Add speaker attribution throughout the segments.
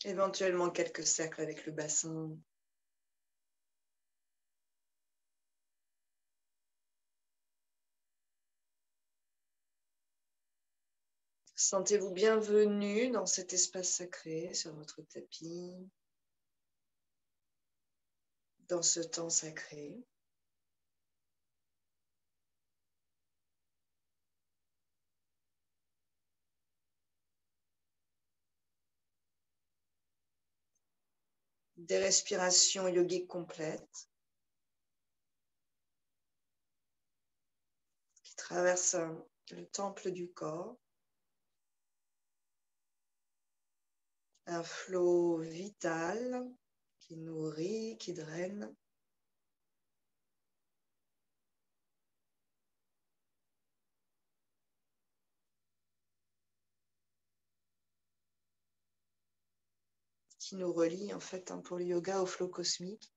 Speaker 1: Éventuellement quelques cercles avec le bassin. Sentez-vous bienvenue dans cet espace sacré, sur votre tapis, dans ce temps sacré. Des respirations yogiques complètes qui traversent le temple du corps. Un flot vital qui nourrit, qui draine. Qui nous relie en fait pour le yoga au flot cosmique.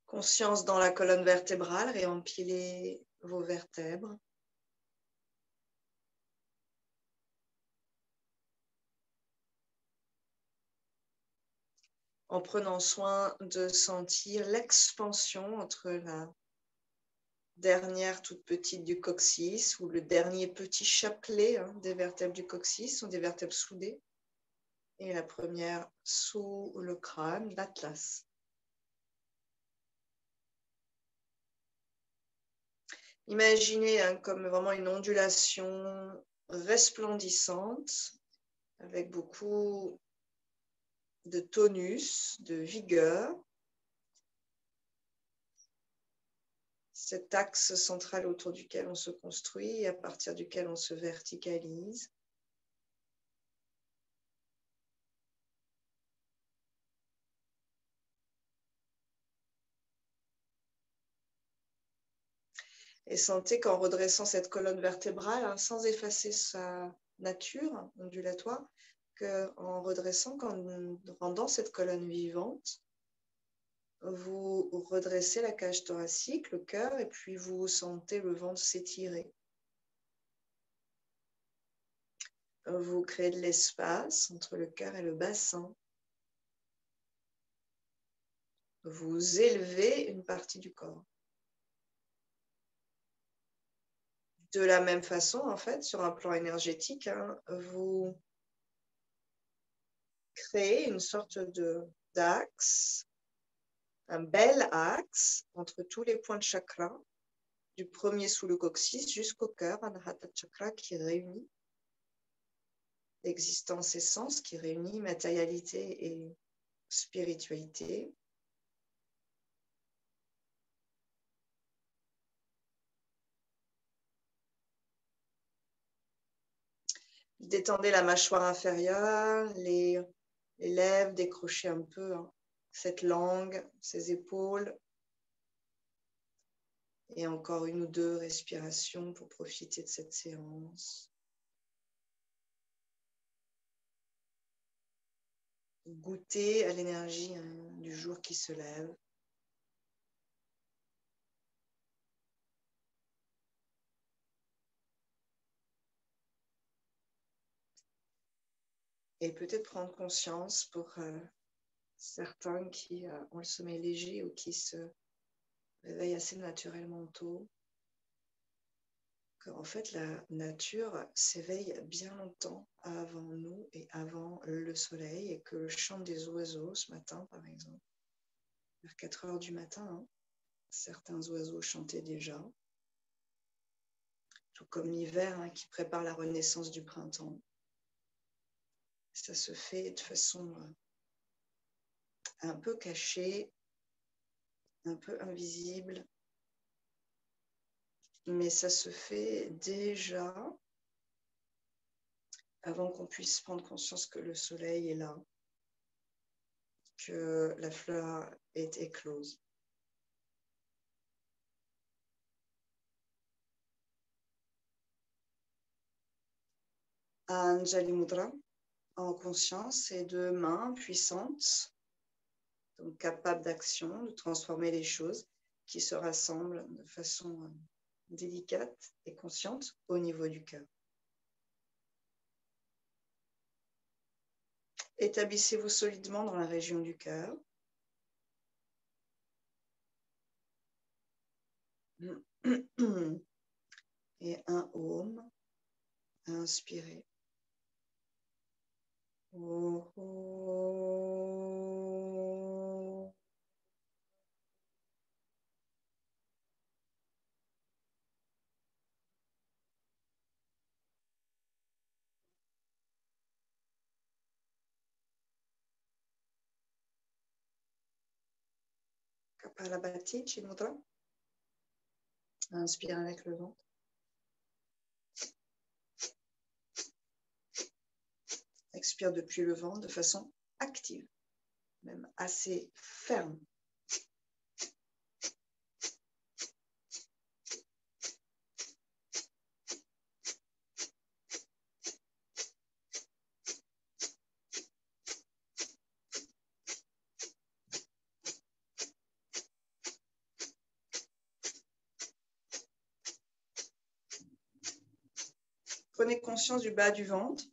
Speaker 1: Conscience dans la colonne vertébrale, réempilez vos vertèbres. En prenant soin de sentir l'expansion entre la dernière toute petite du coccyx ou le dernier petit chapelet des vertèbres du coccyx, sont des vertèbres soudées, et la première sous le crâne, l'atlas. Imaginez comme vraiment une ondulation resplendissante avec beaucoup de tonus, de vigueur. Cet axe central autour duquel on se construit et à partir duquel on se verticalise. Et sentez qu'en redressant cette colonne vertébrale, sans effacer sa nature ondulatoire, qu'en redressant, qu'en rendant cette colonne vivante, vous redressez la cage thoracique, le cœur, et puis vous sentez le ventre s'étirer. Vous créez de l'espace entre le cœur et le bassin. Vous élevez une partie du corps. De la même façon, en fait, sur un plan énergétique, vous créez une sorte d'axe, un bel axe entre tous les points de chakra, du premier sous le coccyx jusqu'au cœur, Anahata Chakra, qui réunit existence et sens, qui réunit matérialité et spiritualité. Détendez la mâchoire inférieure, les lèvres, décrochez un peu cette langue, ces épaules. Et encore une ou deux respirations pour profiter de cette séance. Goûtez à l'énergie du jour qui se lève. Et peut-être prendre conscience pour certains qui ont le sommeil léger ou qui se réveillent assez naturellement tôt, qu'en fait la nature s'éveille bien longtemps avant nous et avant le soleil, et que le chant des oiseaux ce matin, par exemple, vers 4 heures du matin, certains oiseaux chantaient déjà, tout comme l'hiver qui prépare la renaissance du printemps. Ça se fait de façon un peu cachée, un peu invisible, mais ça se fait déjà avant qu'on puisse prendre conscience que le soleil est là, que la fleur est éclose. Anjali Mudra, en conscience, et deux mains puissantes donc capable d'action, de transformer les choses qui se rassemblent de façon délicate et consciente au niveau du cœur. Établissez-vous solidement dans la région du cœur. Et un Om, inspirez. Oh, oh. Kapalabhati, Chinmudra. Inspire avec le ventre. Expire depuis le ventre de façon active, même assez ferme. Prenez conscience du bas du ventre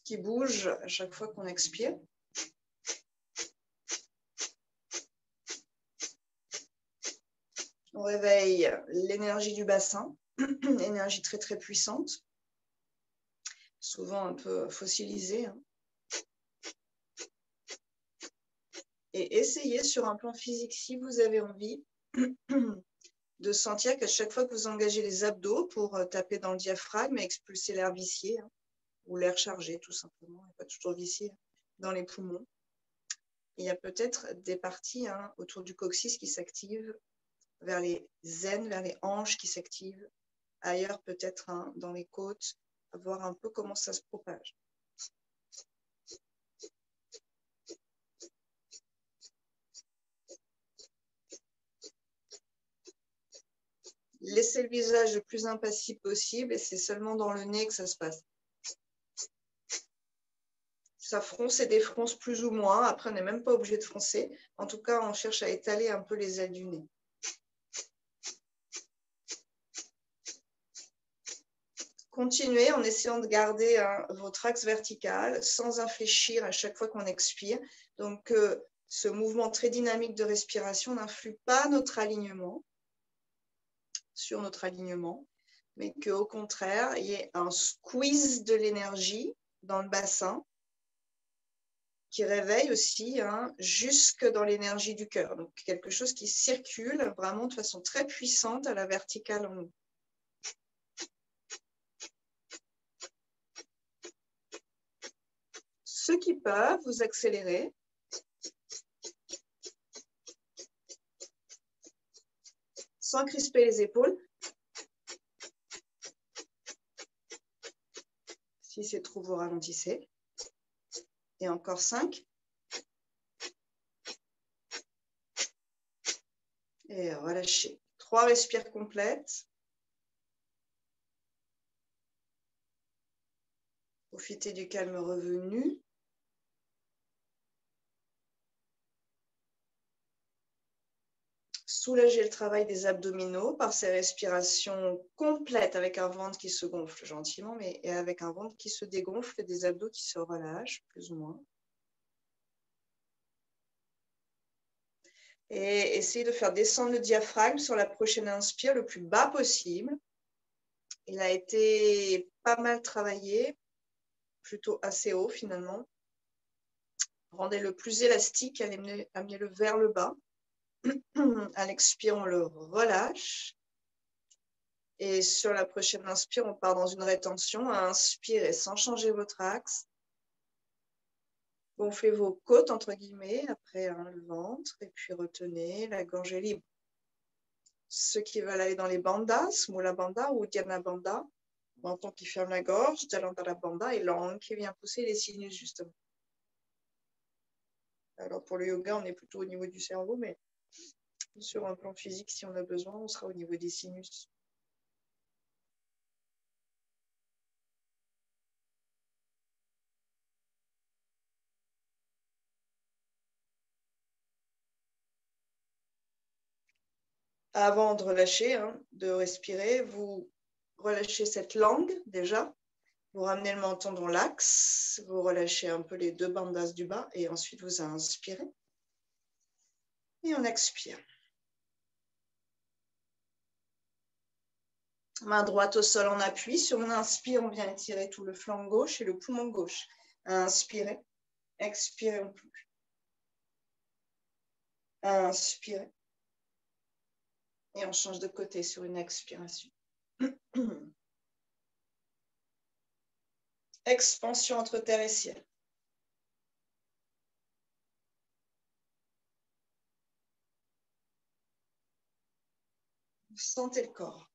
Speaker 1: qui bouge à chaque fois qu'on expire. On réveille l'énergie du bassin, énergie très très puissante, souvent un peu fossilisée. Et essayez sur un plan physique, si vous avez envie, de sentir qu'à chaque fois que vous engagez les abdos pour taper dans le diaphragme et expulser l'air vicié, ou l'air chargé tout simplement, pas toujours vicié, dans les poumons, il y a peut-être des parties autour du coccyx qui s'activent, vers les aines, vers les hanches qui s'activent, ailleurs peut-être dans les côtes, à voir un peu comment ça se propage. Laissez le visage le plus impassible possible et c'est seulement dans le nez que ça se passe. Ça fronce et défronce plus ou moins. Après, on n'est même pas obligé de froncer. En tout cas, on cherche à étaler un peu les ailes du nez. Continuez en essayant de garder votre axe vertical sans infléchir à chaque fois qu'on expire. Donc, ce mouvement très dynamique de respiration n'influe pas sur notre alignement, mais qu'au contraire, il y ait un squeeze de l'énergie dans le bassin qui réveille aussi jusque dans l'énergie du cœur. Donc, quelque chose qui circule vraiment de façon très puissante à la verticale en nous. Ceux qui peuvent, vous accélérez. Sans crisper les épaules. Si c'est trop, vous ralentissez. Et encore 5. Et relâchez. 3 respires complètes. Profitez du calme revenu. Soulagez le travail des abdominaux par ces respirations complètes avec un ventre qui se gonfle gentiment, mais avec un ventre qui se dégonfle et des abdos qui se relâchent, plus ou moins. Et essayez de faire descendre le diaphragme sur la prochaine inspire le plus bas possible. Il a été pas mal travaillé, plutôt assez haut finalement. Rendez-le plus élastique, amenez-le vers le bas. À l'expire, on le relâche. Et sur la prochaine inspire, on part dans une rétention. Inspirez sans changer votre axe. Gonflez vos côtes, entre guillemets, après le ventre. Et puis retenez, la gorge est libre. Ceux qui veulent aller dans les bandhas, Mula Bandha ou Dhyana Bandha, menton qui ferme la gorge, Jalandhara Bandha et langue qui vient pousser les sinus, justement. Alors pour le yoga, on est plutôt au niveau du cerveau, mais sur un plan physique, si on a besoin, on sera au niveau des sinus. Avant de relâcher, de respirer, vous relâchez cette langue déjà. Vous ramenez le menton dans l'axe. Vous relâchez un peu les deux bandas du bas. Et ensuite, vous inspirez. Et on expire. Main droite au sol en appui. Sur mon inspire, on vient étirer tout le flanc gauche et le poumon gauche. Inspirez. Expirez, on plonge. Inspirez. Et on change de côté sur une expiration. Expansion entre terre et ciel. Vous sentez le corps.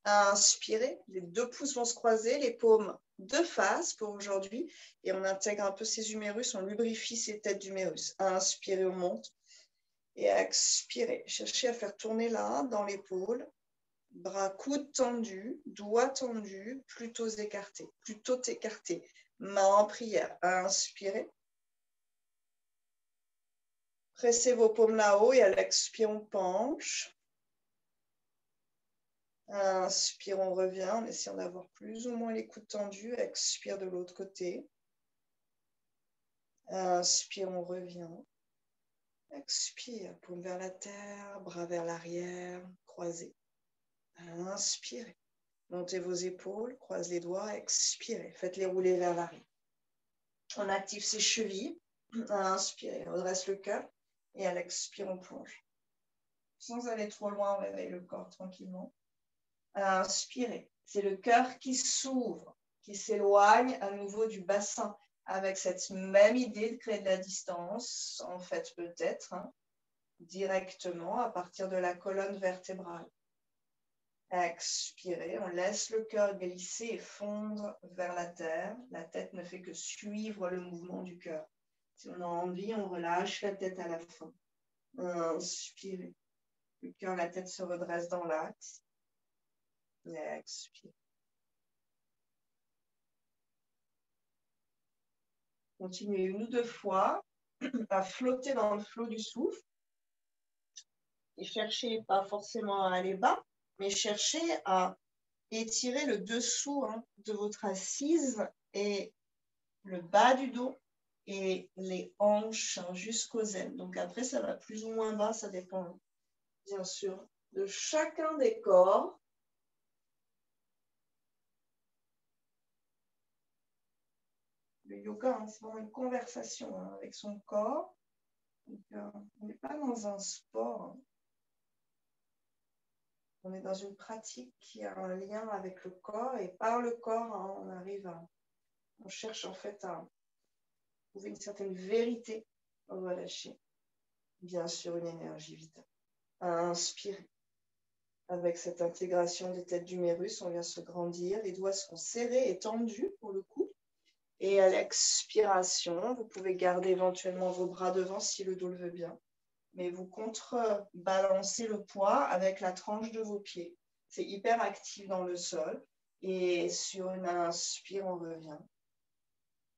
Speaker 1: Inspirez, les deux pouces vont se croiser, les paumes de face pour aujourd'hui. Et on intègre un peu ces humérus, on lubrifie ces têtes d'humérus. Inspirez, on monte. Et expirez. Cherchez à faire tourner là, dans l'épaule. Bras, coudes tendus, doigts tendus, plutôt écartés. Plutôt écartés. Main en prière. Inspirez. Pressez vos paumes là-haut et à l'expire, on penche. Inspire, on revient en essayant d'avoir plus ou moins les coudes tendus. Expire de l'autre côté. Inspire, on revient. Expire, paume vers la terre, bras vers l'arrière, croisez. Inspirez. Montez vos épaules, croisez les doigts, expirez. Faites-les rouler vers l'arrière. On active ses chevilles. Inspirez, on redresse le cœur. Et à l'expire, on plonge. Sans aller trop loin, on réveille le corps tranquillement. Inspirez. C'est le cœur qui s'ouvre, qui s'éloigne à nouveau du bassin, avec cette même idée de créer de la distance, en fait peut-être, directement à partir de la colonne vertébrale. Expirez, on laisse le cœur glisser et fondre vers la terre. La tête ne fait que suivre le mouvement du cœur. Si on a envie, on relâche la tête à la fin. Inspirez. Le cœur, la tête se redresse dans l'axe. Expire. Continuez une ou deux fois à flotter dans le flot du souffle. Et cherchez pas forcément à aller bas, mais cherchez à étirer le dessous de votre assise et le bas du dos et les hanches jusqu'aux ailes. Donc après, ça va plus ou moins bas, ça dépend bien sûr de chacun des corps. Le yoga, c'est vraiment une conversation avec son corps. Donc, on n'est pas dans un sport. On est dans une pratique qui a un lien avec le corps et par le corps, on cherche en fait à trouver une certaine vérité. On va lâcher, bien sûr, une énergie vitale. Inspirez. Avec cette intégration des têtes d'humérus, on vient se grandir. Les doigts sont serrés et tendus pour le coup. Et à l'expiration, vous pouvez garder éventuellement vos bras devant si le dos le veut bien. Mais vous contrebalancez le poids avec la tranche de vos pieds. C'est hyper actif dans le sol. Et sur une inspire, on revient.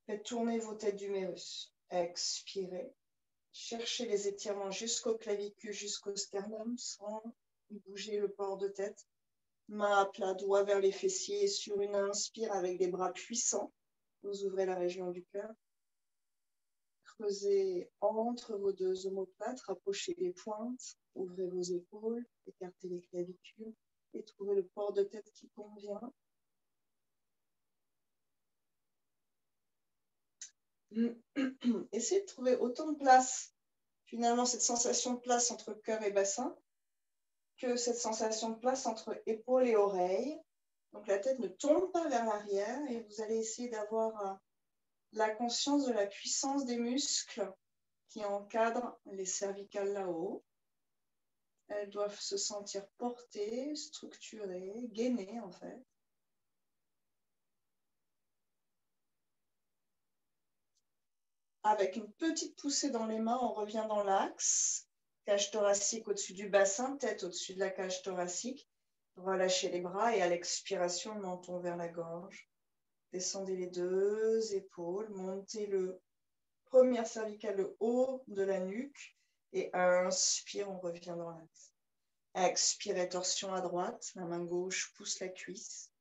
Speaker 1: Faites tourner vos têtes d'humérus. Expirez. Cherchez les étirements jusqu'au clavicule, jusqu'au sternum, sans bouger le port de tête. Main à plat, doigt vers les fessiers. Et sur une inspire, avec des bras puissants, vous ouvrez la région du cœur. Creusez entre vos deux omoplates, rapprochez les pointes, ouvrez vos épaules, écartez les clavicules et trouvez le port de tête qui convient. Essayez de trouver autant de place, finalement, cette sensation de place entre cœur et bassin, que cette sensation de place entre épaules et oreilles. Donc la tête ne tombe pas vers l'arrière et vous allez essayer d'avoir la conscience de la puissance des muscles qui encadrent les cervicales là-haut. Elles doivent se sentir portées, structurées, gainées en fait. Avec une petite poussée dans les mains, on revient dans l'axe. Cage thoracique au-dessus du bassin, tête au-dessus de la cage thoracique. Relâchez les bras et à l'expiration, menton vers la gorge. Descendez les deux épaules, montez le premier cervical, le haut de la nuque. Et inspire, on revient dans l'axe. Expirez, torsion à droite. La main gauche pousse la cuisse.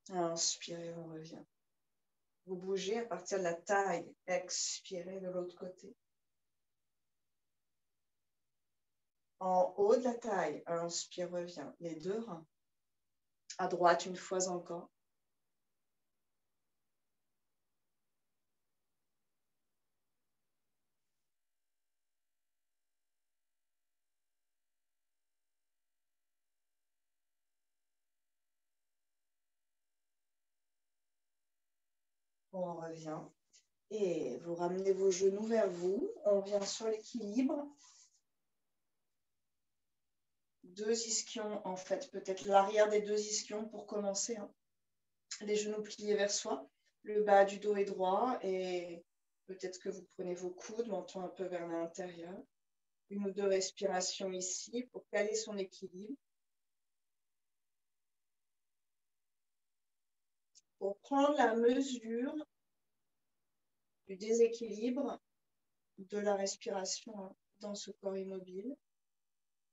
Speaker 1: Inspirez, on revient. Vous bougez à partir de la taille. Expirez de l'autre côté. En haut de la taille. Inspire, revient. Les deux reins. À droite une fois encore. On revient. Et vous ramenez vos genoux vers vous. On vient sur l'équilibre. Deux ischions, en fait, peut-être l'arrière des deux ischions pour commencer. Hein. Les genoux pliés vers soi. Le bas du dos est droit et peut-être que vous prenez vos coudes, menton un peu vers l'intérieur. Une ou deux respirations ici pour caler son équilibre. Pour prendre la mesure du déséquilibre de la respiration hein, dans ce corps immobile.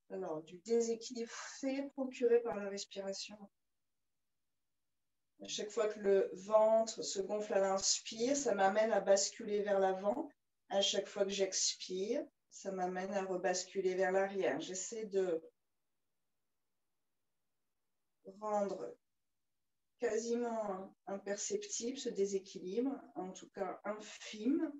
Speaker 1: Alors, du déséquilibre fait procuré par la respiration. À chaque fois que le ventre se gonfle à l'inspire, ça m'amène à basculer vers l'avant. À chaque fois que j'expire, ça m'amène à rebasculer vers l'arrière. J'essaie de rendre quasiment imperceptible ce déséquilibre, en tout cas infime.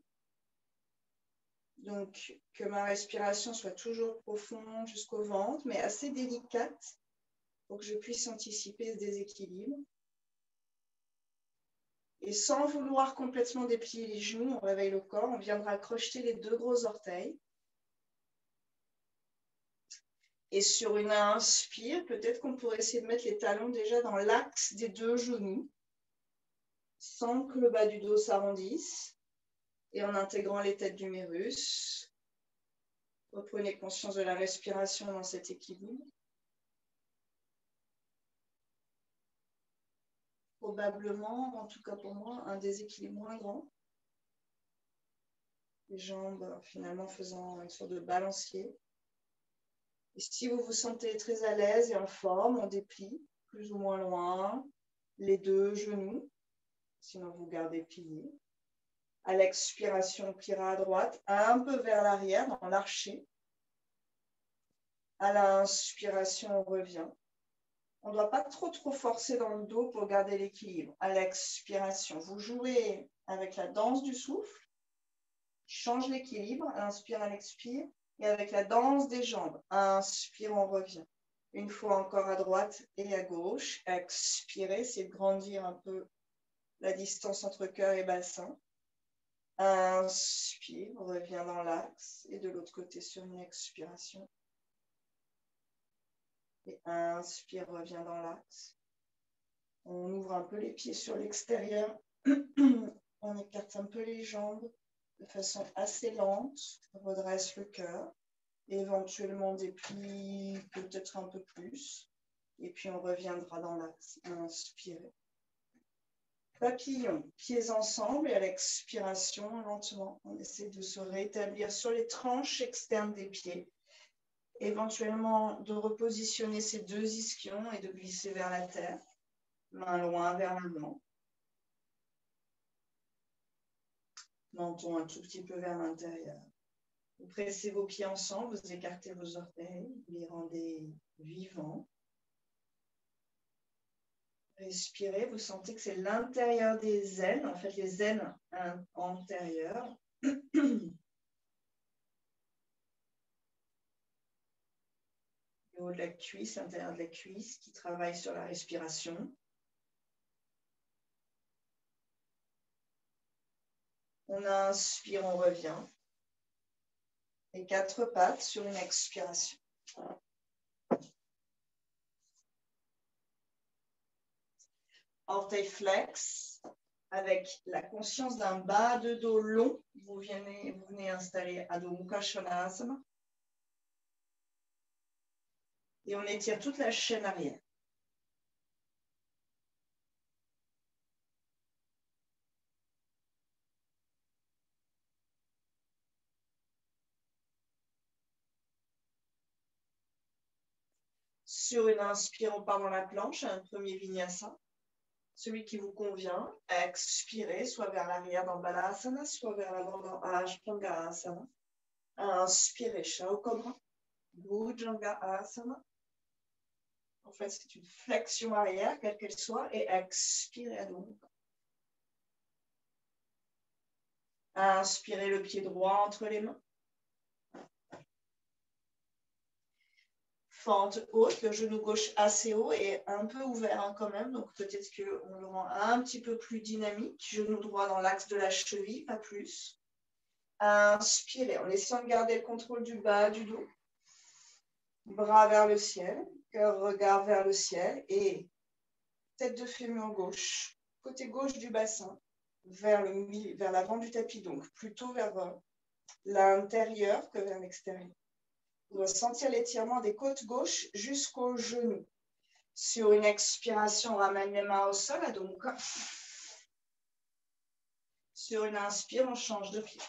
Speaker 1: Donc, que ma respiration soit toujours profonde jusqu'au ventre, mais assez délicate pour que je puisse anticiper ce déséquilibre. Et sans vouloir complètement déplier les genoux, on réveille le corps, on viendra crocheter les deux gros orteils. Et sur une inspire, peut-être qu'on pourrait essayer de mettre les talons déjà dans l'axe des deux genoux, sans que le bas du dos s'arrondisse, et en intégrant les têtes d'humérus. Reprenez conscience de la respiration dans cet équilibre. Probablement, en tout cas pour moi, un déséquilibre moins grand. Les jambes finalement faisant une sorte de balancier. Et si vous vous sentez très à l'aise et en forme, on déplie plus ou moins loin les deux genoux. Sinon, vous gardez plié. À l'expiration, on pliera à droite, un peu vers l'arrière, dans l'archer. À l'inspiration, on revient. On ne doit pas trop forcer dans le dos pour garder l'équilibre. À l'expiration, vous jouez avec la danse du souffle. Change l'équilibre. Inspire, à l'expire. Et avec la danse des jambes. Inspire, on revient. Une fois encore à droite et à gauche. Expirez, c'est de grandir un peu la distance entre cœur et bassin. Inspire, on revient dans l'axe. Et de l'autre côté sur une expiration. Et inspire, revient dans l'axe. On ouvre un peu les pieds sur l'extérieur. On écarte un peu les jambes de façon assez lente. On redresse le cœur. Éventuellement, on déplie peut-être un peu plus. Et puis, on reviendra dans l'axe. Inspirez. Papillon, pieds ensemble. Et à l'expiration, lentement, on essaie de se rétablir sur les tranches externes des pieds. Éventuellement, de repositionner ces deux ischions et de glisser vers la terre. Main loin vers l'avant. Menton un tout petit peu vers l'intérieur. Vous pressez vos pieds ensemble, vous écartez vos orteils, vous les rendez vivants. Respirez, vous sentez que c'est l'intérieur des aines, en fait les aines antérieures. Le haut de la cuisse, l'intérieur de la cuisse qui travaille sur la respiration. On inspire, on revient. Et quatre pattes sur une expiration. Orteil flex, avec la conscience d'un bas de dos long. Vous venez installer Adho Mukha Svanasana. Et on étire toute la chaîne arrière. Sur une inspire, on part dans la planche, un premier vinyasa. Celui qui vous convient. Expirez, soit vers l'arrière dans Balasana, soit vers l'avant dans Ashtangasana. Inspirez, Cobra. Bhujangasana. En fait, c'est une flexion arrière, quelle qu'elle soit, et expirez à nouveau. Inspirez le pied droit entre les mains. Fente haute, le genou gauche assez haut et un peu ouvert hein, quand même. Donc peut-être qu'on le rend un petit peu plus dynamique. Genou droit dans l'axe de la cheville, pas plus. Inspirez en essayant de garder le contrôle du bas du dos. Bras vers le ciel, cœur, regard vers le ciel et tête de fémur gauche, côté gauche du bassin, vers l'avant du tapis, donc plutôt vers l'intérieur que vers l'extérieur. Vous allez sentir l'étirement des côtes gauches jusqu'aux genoux. Sur une expiration, on ramène les mains au sol, Adho Mukha. Sur une inspire, on change de pied.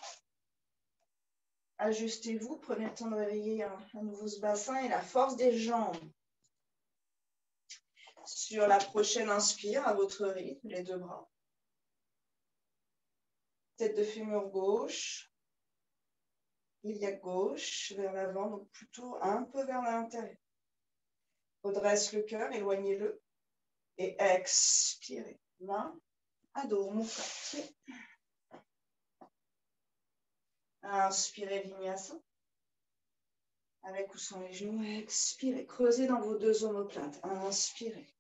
Speaker 1: Ajustez-vous, prenez le temps de réveiller à nouveau ce bassin et la force des jambes. Sur la prochaine inspire, à votre rythme, les deux bras. Tête de fémur gauche. Iliaque gauche vers l'avant, donc plutôt un peu vers l'intérieur. Redresse le cœur, éloignez-le. Et expirez. Main, Adho Mukha. Inspirez Vinyasa. Avec ou sans les genoux, expirez. Creusez dans vos deux omoplates. Inspirez.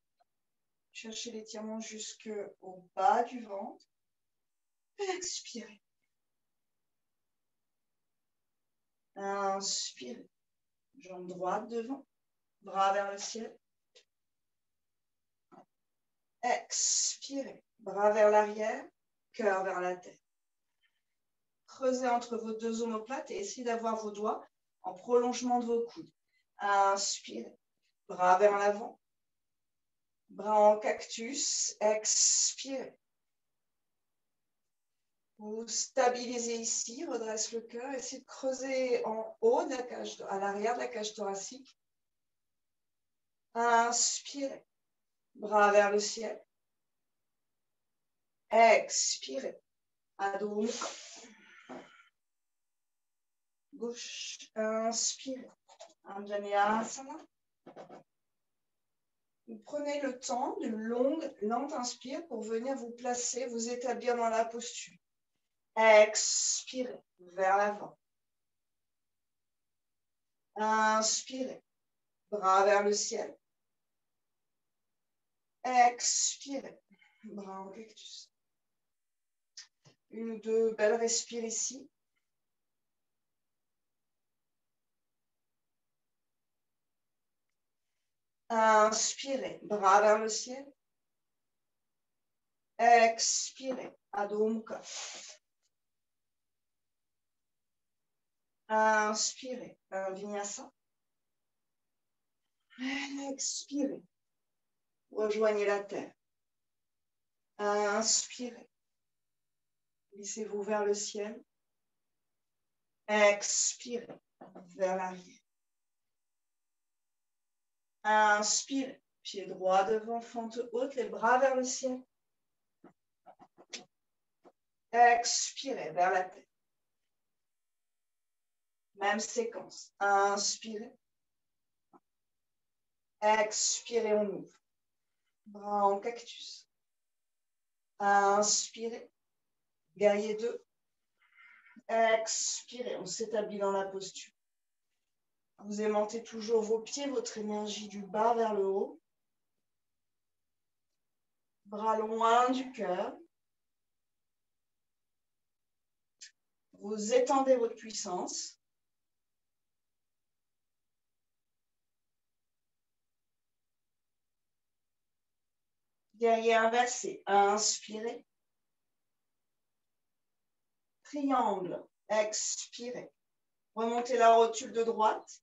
Speaker 1: Cherchez l'étirement jusqu'au bas du ventre. Expirez. Inspirez. Jambe droite devant. Bras vers le ciel. Expirez. Bras vers l'arrière. Cœur vers la tête. Creusez entre vos deux omoplates et essayez d'avoir vos doigts en prolongement de vos coudes. Inspirez. Bras vers l'avant. Bras en cactus. Expirez. Vous stabilisez ici, redresse le cœur, essayez de creuser en haut de la cage, à l'arrière de la cage thoracique. Inspirez, bras vers le ciel. Expirez, Adho Mukha. Gauche, inspirez, Anjaneyasana. Vous prenez le temps d'une longue, lente inspire pour venir vous placer, vous établir dans la posture. Expirez vers l'avant. Inspirez, bras vers le ciel. Expirez, bras en cactus. Une ou deux belles respires ici. Inspirez, bras vers le ciel. Expirez, Adho Mukha. Inspirez, Vinyasa. Expirez, rejoignez la terre. Inspirez, glissez-vous vers le ciel. Expirez, vers l'arrière. Inspirez, pied droit devant, fente haute, les bras vers le ciel. Expirez, vers la tête. Même séquence. Inspirez. Expirez, on ouvre. Bras en cactus. Inspirez. Guerrier 2. Expirez, on s'établit dans la posture. Vous aimantez toujours vos pieds, votre énergie du bas vers le haut. Bras loin du cœur. Vous étendez votre puissance. Guerrier inversé. Inspirez. Triangle. Expirez. Remontez la rotule de droite.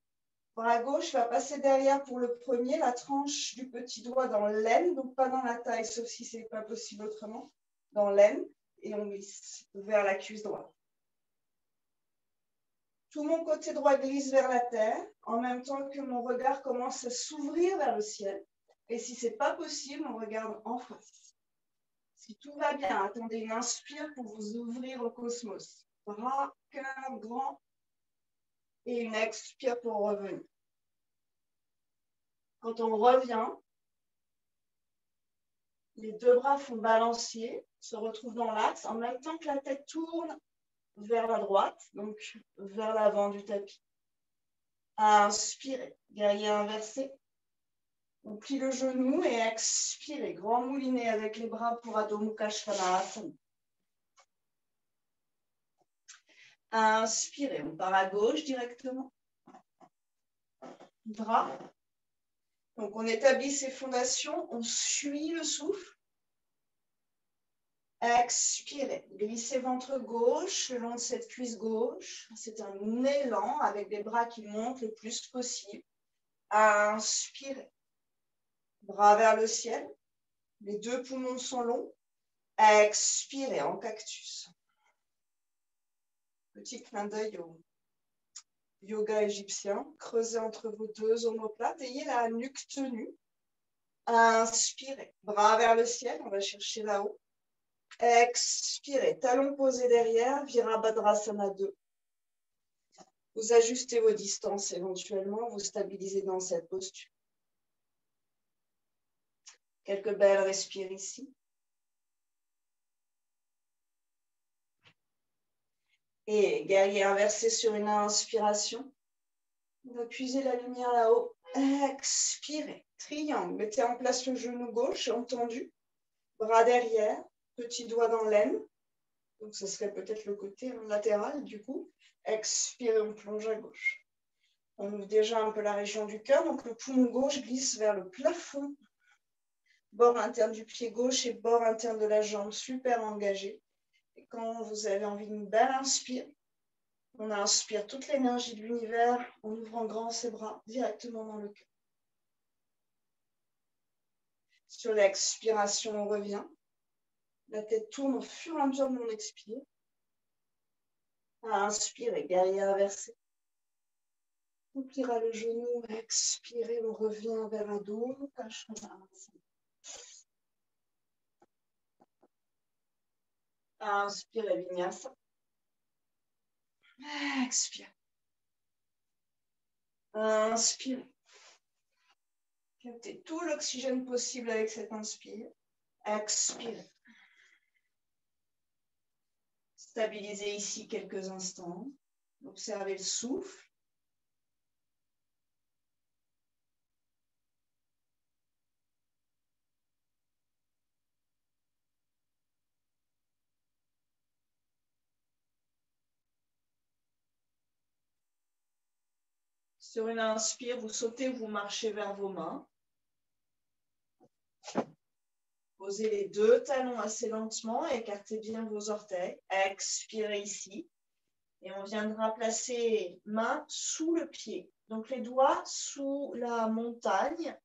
Speaker 1: Bras gauche va passer derrière pour le premier, la tranche du petit doigt dans l'aine, donc pas dans la taille, sauf si ce n'est pas possible autrement, dans l'aine, et on glisse vers la cuisse droite. Tout mon côté droit glisse vers la terre, en même temps que mon regard commence à s'ouvrir vers le ciel. Et si ce n'est pas possible, on regarde en face. Si tout va bien, attendez une inspire pour vous ouvrir au cosmos. Bras, cœur, grand. Et une expire pour revenir. Quand on revient, les deux bras font balancier, se retrouvent dans l'axe, en même temps que la tête tourne vers la droite, donc vers l'avant du tapis. Inspirez, guerrier inversé. On plie le genou et expirez, grand moulinet avec les bras pour Adho Mukha Svanasana. Inspirez, on part à gauche directement. Bras. Donc on établit ses fondations, on suit le souffle. Expirez, glissez ventre gauche le long de cette cuisse gauche. C'est un élan avec les bras qui montent le plus possible. Inspirez, bras vers le ciel. Les deux poumons sont longs. Expirez en cactus. Petit clin d'œil au yoga égyptien. Creusez entre vos deux omoplates. Ayez la nuque tenue. Inspirez, bras vers le ciel. On va chercher là-haut. Expirez, talons posés derrière, Virabhadrasana 2. Vous ajustez vos distances éventuellement, vous stabilisez dans cette posture. Quelques belles respires ici. Et guerrier inversé sur une inspiration. On va puiser la lumière là-haut. Expirez, triangle. Mettez en place le genou gauche, entendu. Bras derrière, petit doigt dans l'aine. Donc, ce serait peut-être le côté latéral du coup. Expirez, on plonge à gauche. On ouvre déjà un peu la région du cœur. Donc, le poumon gauche glisse vers le plafond. Bord interne du pied gauche et bord interne de la jambe super engagé. Et quand vous avez envie d'une belle inspire, on inspire toute l'énergie de l'univers en ouvrant grand ses bras directement dans le cœur. Sur l'expiration, on revient. La tête tourne au fur et à mesure de mon expire. Inspirez, guerrier inversé. On pliera le genou, expirez, on revient vers Adho Mukha Svanasana. Inspirez, Vinyasa. Expire. Inspire. Captez tout l'oxygène possible avec cette inspire. Expire. Stabilisez ici quelques instants. Observez le souffle. Sur une inspire, vous sautez, vous marchez vers vos mains. Posez les deux talons assez lentement et écartez bien vos orteils. Expirez ici. Et on viendra placer main sous le pied. Donc les doigts sous la montagne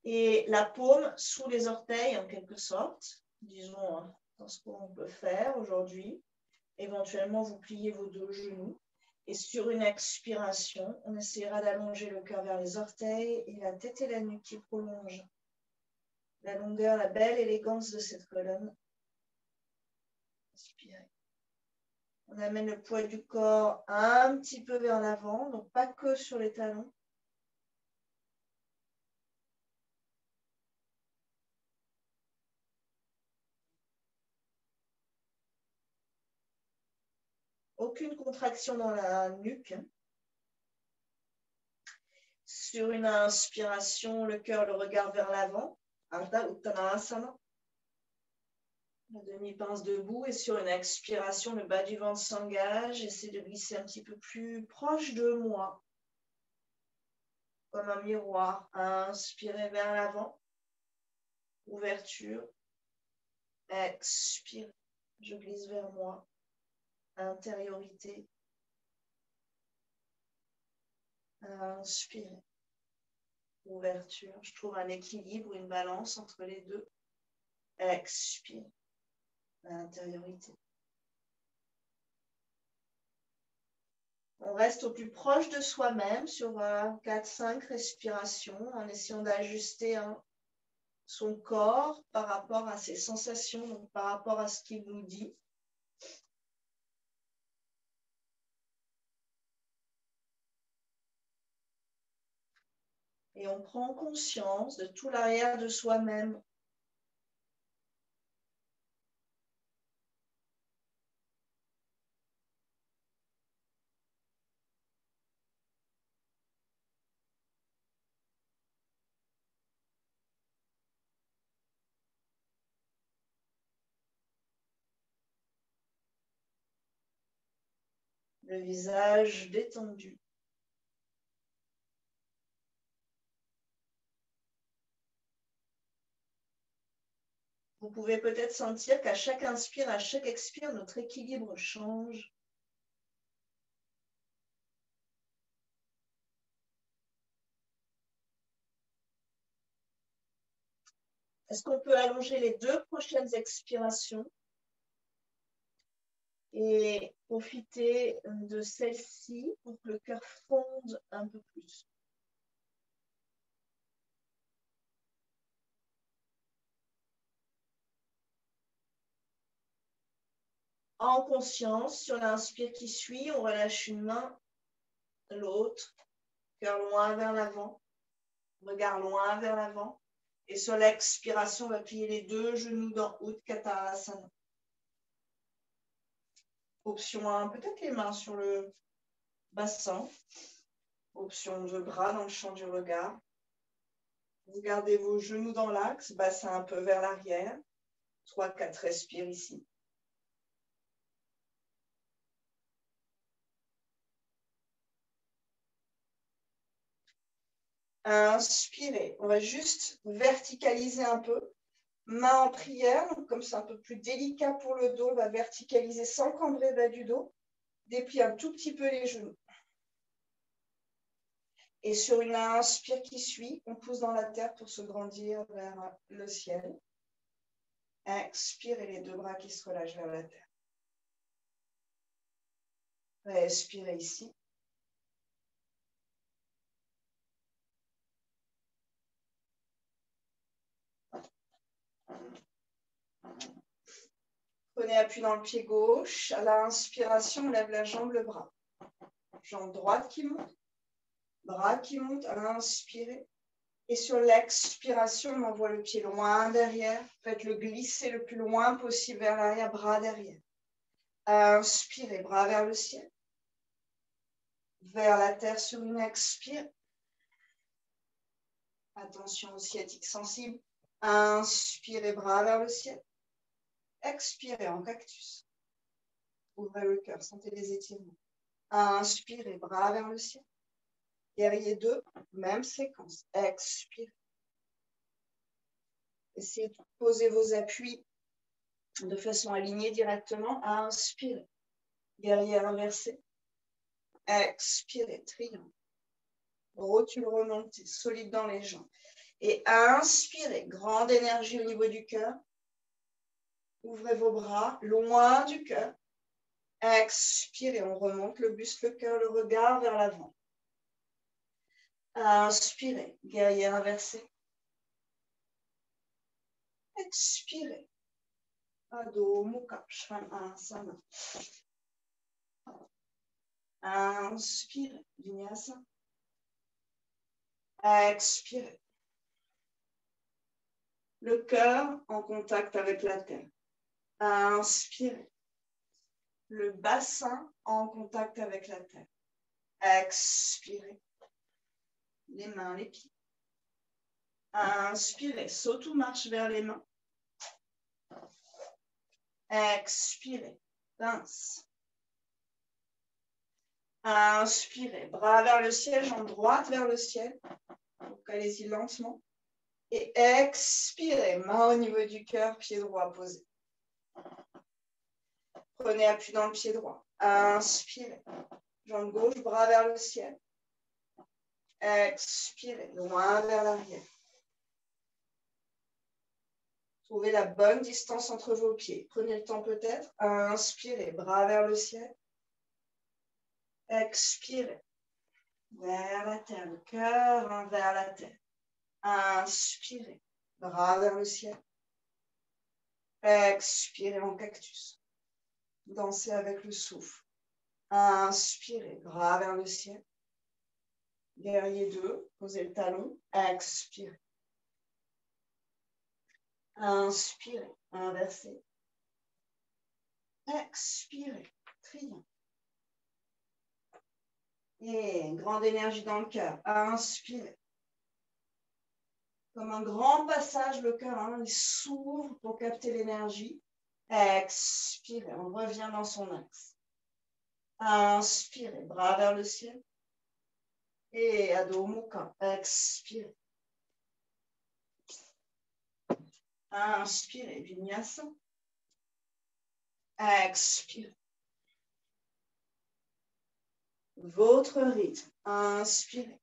Speaker 1: et la paume sous les orteils en quelque sorte. Disons dans ce qu'on peut faire aujourd'hui. Éventuellement, vous pliez vos deux genoux. Et sur une expiration, on essaiera d'allonger le cœur vers les orteils et la tête et la nuque qui prolongent la longueur, la belle élégance de cette colonne. Inspirez. On amène le poids du corps un petit peu vers l'avant, donc pas que sur les talons. Aucune contraction dans la nuque. Sur une inspiration, le cœur, le regard vers l'avant. Ardha Uttanasana. La demi-pince debout. Et sur une expiration, le bas du ventre s'engage. Essayez de glisser un petit peu plus proche de moi. Comme un miroir. Inspirez vers l'avant. Ouverture. Expire. Je glisse vers moi. Intériorité. Inspire. Ouverture. Je trouve un équilibre, une balance entre les deux. Expire. Intériorité. On reste au plus proche de soi-même sur 4-5 respirations en essayant d'ajuster son corps par rapport à ses sensations, donc par rapport à ce qu'il nous dit. Et on prend conscience de tout l'arrière de soi-même. Le visage détendu. Vous pouvez peut-être sentir qu'à chaque inspire, à chaque expire, notre équilibre change. Est-ce qu'on peut allonger les 2 prochaines expirations et profiter de celle-ci pour que le cœur fonde un peu plus? En conscience, sur l'inspire qui suit, on relâche une main, l'autre, cœur loin vers l'avant, regard loin vers l'avant. Et sur l'expiration, on va plier les 2 genoux dans Utkatasana. Option 1, peut-être les mains sur le bassin. Option 2, bras dans le champ du regard. Vous gardez vos genoux dans l'axe, bassin un peu vers l'arrière. 3-4 respires ici. Inspirez. On va juste verticaliser un peu. Main en prière, donc comme c'est un peu plus délicat pour le dos, on va verticaliser sans cambrer le bas du dos. Déplier un tout petit peu les genoux. Et sur une inspire qui suit, on pousse dans la terre pour se grandir vers le ciel. Expirez les 2 bras qui se relâchent vers la terre. Respirez ici. Prenez appui dans le pied gauche. À l'inspiration, on lève la jambe, le bras. Jambe droite qui monte. Bras qui monte. Inspirez. Et sur l'expiration, on envoie le pied loin derrière. Faites-le glisser le plus loin possible vers l'arrière, bras derrière. Inspirez, bras vers le ciel. Vers la terre sur une expire. Attention au sciatique sensible. Inspirez, bras vers le ciel. Expirez en cactus. Ouvrez le cœur, sentez les étirements. Inspirez, bras vers le ciel. Guerrier 2, même séquence. Expirez. Essayez de poser vos appuis de façon alignée directement. Inspirez. Guerrier inversé. Expirez, triangle. Rotule remontée, solide dans les jambes. Et inspirez, grande énergie au niveau du cœur. Ouvrez vos bras, loin du cœur. Expirez, on remonte le buste, le cœur, le regard vers l'avant. Inspirez, guerrier inversé. Expirez. Adho Mukha Svanasana. Inspirez, Vinyasa. Expirez. Le cœur en contact avec la terre. Inspirez. Le bassin en contact avec la terre. Expirez. Les mains, les pieds. Inspirez. Saute ou marche vers les mains. Expirez. Pince. Inspirez. Bras vers le ciel, jambe droite vers le ciel. Donc allez-y lentement. Et expirez. Main au niveau du cœur, pied droit posé. Prenez appui dans le pied droit. Inspirez. Jambe gauche, bras vers le ciel. Expirez. Loin vers l'arrière. Trouvez la bonne distance entre vos pieds. Prenez le temps peut-être. Inspirez. Bras vers le ciel. Expirez. Vers la terre, le cœur vers la terre. Inspirez. Bras vers le ciel. Expirez en cactus. Dansez avec le souffle. Inspirez. Bras vers le ciel. Guerrier 2. Posez le talon. Expirez. Inspirez. Inversez. Expirez. Triomphe. Et grande énergie dans le cœur. Inspirez. Comme un grand passage, le cœur il s'ouvre pour capter l'énergie. Expirez. On revient dans son axe. Inspirez. Bras vers le ciel. Et Adho Mukha. Expirez. Inspirez. Vinyasa. Expirez. Votre rythme. Inspirez.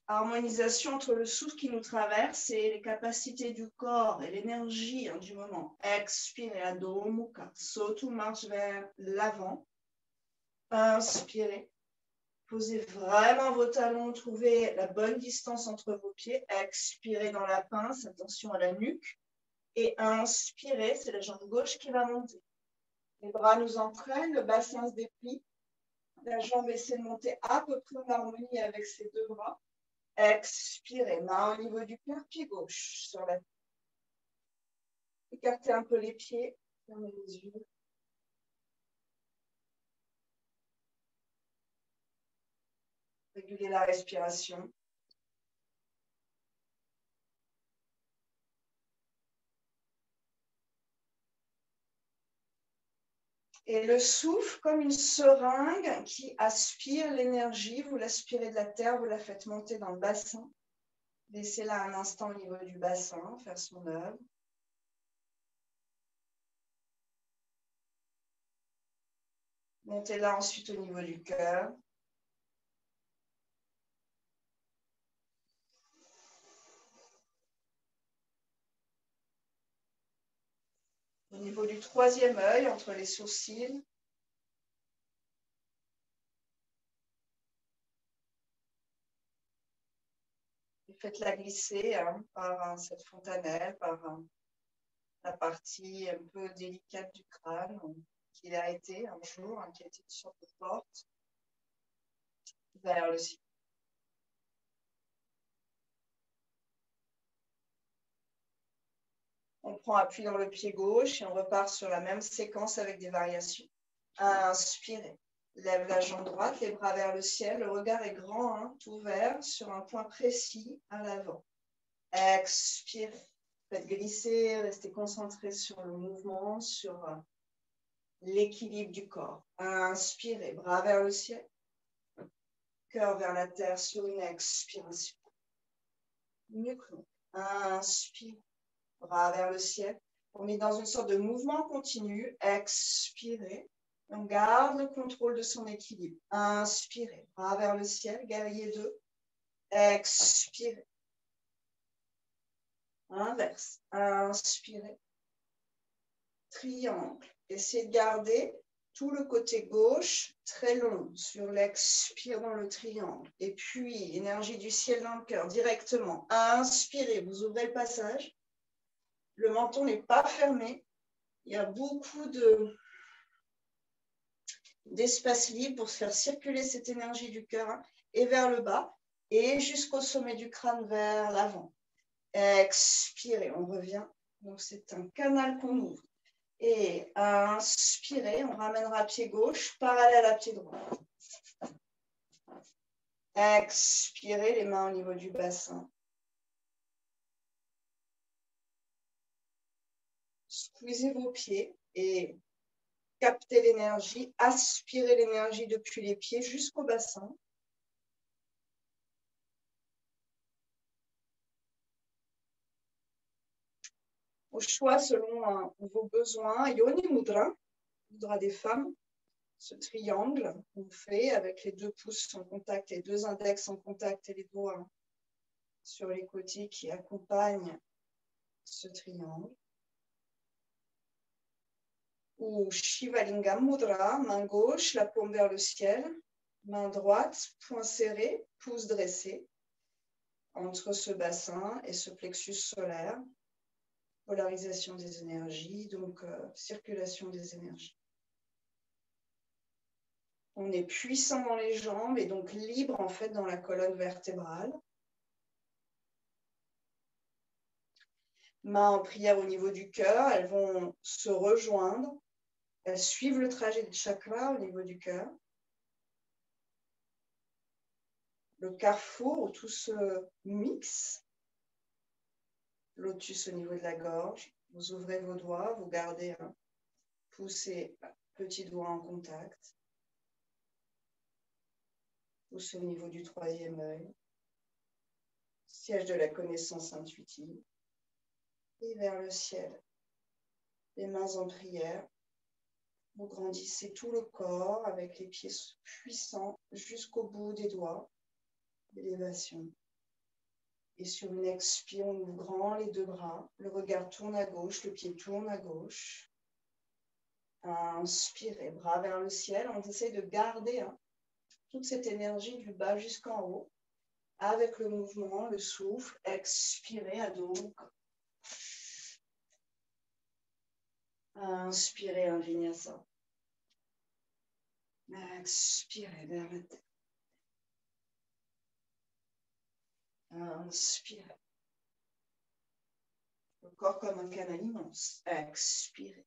Speaker 1: Harmonisation entre le souffle qui nous traverse et les capacités du corps et l'énergie du moment. Expirez. Adho Mukha. Saute ou marche vers l'avant. Inspirez. Posez vraiment vos talons, trouvez la bonne distance entre vos pieds. Expirez dans la pince, attention à la nuque. Et inspirez, c'est la jambe gauche qui va monter. Les bras nous entraînent, le bassin se déplie. La jambe essaie de monter à peu près en harmonie avec ses deux bras. Expirez, main au niveau du cœur, pied gauche sur la tête. Écartez un peu les pieds, fermez les yeux. Régulez la respiration. Et le souffle, comme une seringue qui aspire l'énergie, vous l'aspirez de la terre, vous la faites monter dans le bassin. Laissez-la un instant au niveau du bassin, faire son œuvre. Montez-la ensuite au niveau du cœur. Au niveau du troisième œil, entre les sourcils. Faites-la glisser par cette fontanelle, par la partie un peu délicate du crâne qu'il a été un jour, qui a été une sorte de porte vers le ciel. On prend appui dans le pied gauche et on repart sur la même séquence avec des variations. Inspirez. Lève la jambe droite, les bras vers le ciel. Le regard est grand, ouvert sur un point précis à l'avant. Expirez. Faites glisser, restez concentré sur le mouvement, sur l'équilibre du corps. Inspirez, bras vers le ciel. Cœur vers la terre sur une expiration. Mieux que l'autre. Inspire, bras vers le ciel. On est dans une sorte de mouvement continu. Expirez. On garde le contrôle de son équilibre. Inspirez, bras vers le ciel, guerrier 2. Expirez. Inverse. Inspirez. Triangle. Essayez de garder tout le côté gauche très long sur l'expire dans le triangle. Et puis, énergie du ciel dans le cœur directement. Inspirez, vous ouvrez le passage. Le menton n'est pas fermé. Il y a beaucoup d'espace libre pour faire circuler cette énergie du cœur et vers le bas et jusqu'au sommet du crâne vers l'avant. Expirez, on revient. Donc, c'est un canal qu'on ouvre. Et inspirez, on ramènera pied gauche parallèle à pied droit. Expirez, les mains au niveau du bassin. Squeezez vos pieds et captez l'énergie. Aspirez l'énergie depuis les pieds jusqu'au bassin. Au choix selon vos besoins. Yoni Mudra, Mudra des femmes. Ce triangle qu'on fait avec les deux pouces en contact, les deux index en contact et les doigts sur les côtés qui accompagnent ce triangle. ou Shivalingam Mudra, main gauche, la paume vers le ciel, main droite, poing serré, pouce dressé, entre ce bassin et ce plexus solaire, polarisation des énergies, donc circulation des énergies. On est puissant dans les jambes et donc libre en fait dans la colonne vertébrale. Mains en prière au niveau du cœur, elles vont se rejoindre, elles suivent le trajet du chakra au niveau du cœur. Le carrefour où tout se mixe. Lotus au niveau de la gorge. Vous ouvrez vos doigts, vous gardez un pouce et petit doigt en contact. Pouce au niveau du troisième œil. Siège de la connaissance intuitive. Et vers le ciel. Les mains en prière. Vous grandissez tout le corps avec les pieds puissants jusqu'au bout des doigts. Élévation. Et sur une expire, on ouvre grand les deux bras. Le regard tourne à gauche, le pied tourne à gauche. Inspirez, bras vers le ciel. On essaie de garder toute cette énergie du bas jusqu'en haut. Avec le mouvement, le souffle. Expirez à dos. Inspirez un vinyasa. Expirez vers la tête. Inspirez. Le corps comme un canal immense. Expirez.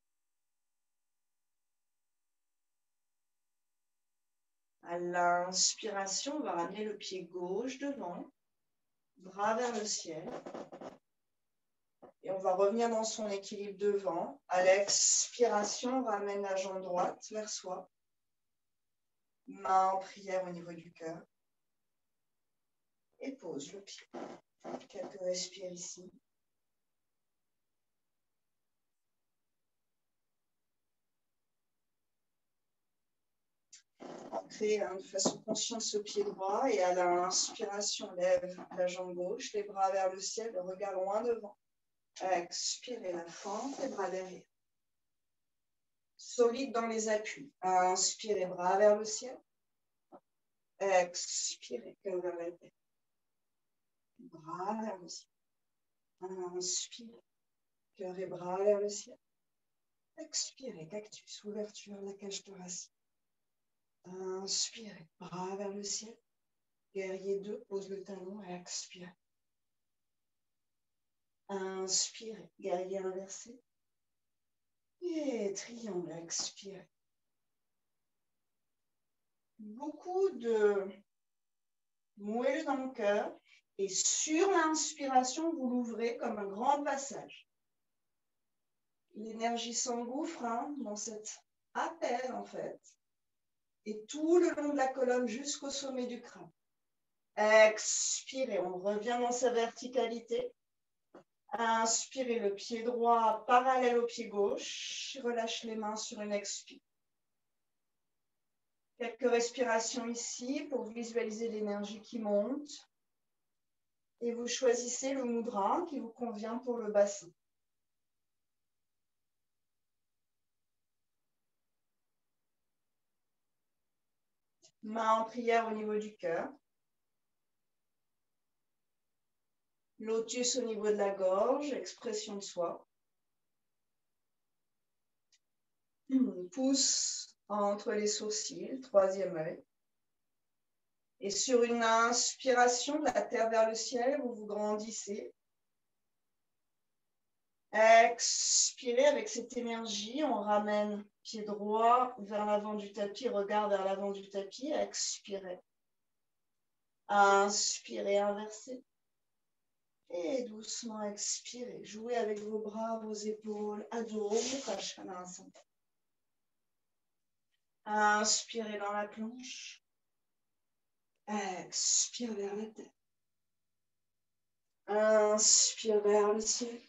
Speaker 1: À l'inspiration, on va ramener le pied gauche devant, bras vers le ciel. Et on va revenir dans son équilibre devant. À l'expiration, on ramène la jambe droite vers soi. Main en prière au niveau du cœur. Et pose le pied. Quelques respires ici. Ancrez de façon consciente ce pied droit. Et à l'inspiration, lève la jambe gauche, les bras vers le ciel, le regard loin devant. Expirez la fente, les bras derrière. Solide dans les appuis. Inspirez, bras vers le ciel. Expirez, cœur vers la tête. Bras vers le ciel. Inspirez, cœur et bras vers le ciel. Expirez, cactus, ouverture de la cage thoracique. Inspirez, bras vers le ciel. Guerrier 2, pose le talon et expirez. Inspirez, guerrier inversé. Et triangle, expirez. Beaucoup de moelleux dans le cœur. Et sur l'inspiration, vous l'ouvrez comme un grand passage. L'énergie s'engouffre dans cet appel, en fait. Et tout le long de la colonne jusqu'au sommet du crâne. Expirez, on revient dans sa verticalité. Inspirez, le pied droit parallèle au pied gauche. Relâche les mains sur une expire. Quelques respirations ici pour visualiser l'énergie qui monte. Et vous choisissez le mudra qui vous convient pour le bassin. Main en prière au niveau du cœur. Lotus au niveau de la gorge, expression de soi. Pouce entre les sourcils, troisième œil. Et sur une inspiration de la terre vers le ciel, vous vous grandissez. Expirez avec cette énergie, on ramène pied droit vers l'avant du tapis, regard vers l'avant du tapis, expirez. Inspirez, inversez. Et doucement expirez. Jouez avec vos bras, vos épaules, Adho Mukha Svanasana. Inspirez dans la planche. Expire vers la tête. Inspire vers le ciel.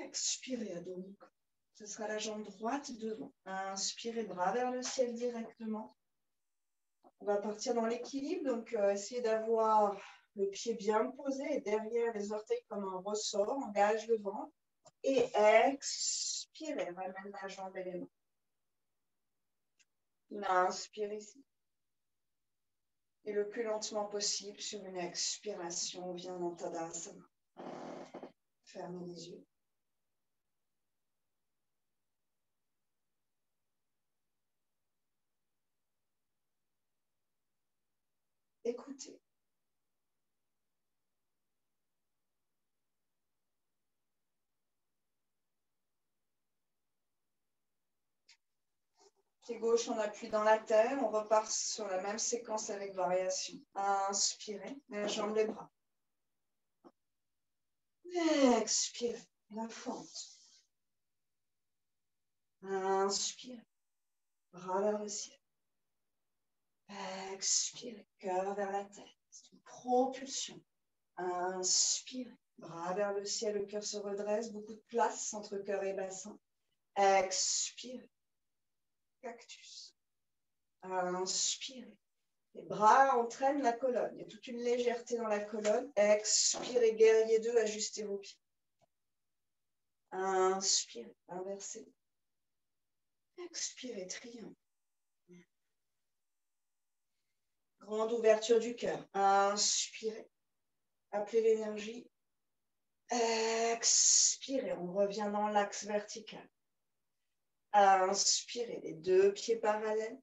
Speaker 1: Expirez Adho Mukha. Ce sera la jambe droite devant. Inspirez, bras vers le ciel directement. On va partir dans l'équilibre. Donc, essayez d'avoir le pied bien posé et derrière les orteils comme un ressort. Engage le ventre. Et expirez, ramène la jambe et les mains. Inspire ici. Et le plus lentement possible, sur une expiration, viens dans Tadasana. Fermez les yeux. Écoutez. Pied gauche, on appuie dans la terre. On repart sur la même séquence avec variation. Inspirez, la jambe, les bras. Expirez, la fente. Inspirez, bras vers le ciel. Expirez, cœur vers la tête. C'est une propulsion. Inspirez, bras vers le ciel, le cœur se redresse. Beaucoup de place entre cœur et bassin. Expirez, cactus. Inspirez. Les bras entraînent la colonne. Il y a toute une légèreté dans la colonne. Expirez, guerrier 2, ajustez vos pieds. Inspirez, inversez. Expirez, triomphe. Grande ouverture du cœur. Inspirez. Appelez l'énergie. Expirez, on revient dans l'axe vertical. Inspirez, les deux pieds parallèles.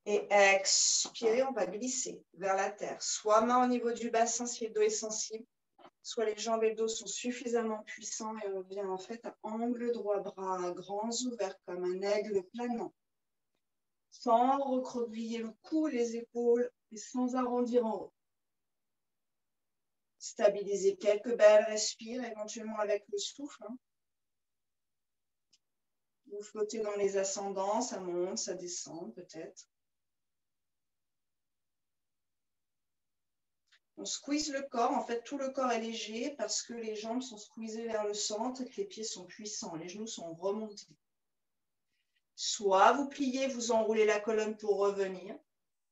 Speaker 1: Et expirez, on va glisser vers la terre. Soit main au niveau du bassin si le dos est sensible, soit les jambes et le dos sont suffisamment puissants et on vient en fait à angle droit, bras grands ouverts comme un aigle planant. Sans recroqueviller le cou, les épaules et sans arrondir en haut. Stabilisez quelques belles respires, éventuellement avec le souffle. Vous flottez dans les ascendants, ça monte, ça descend peut-être. On squeeze le corps, en fait tout le corps est léger parce que les jambes sont squeezées vers le centre et que les pieds sont puissants, les genoux sont remontés. Soit vous pliez, vous enroulez la colonne pour revenir,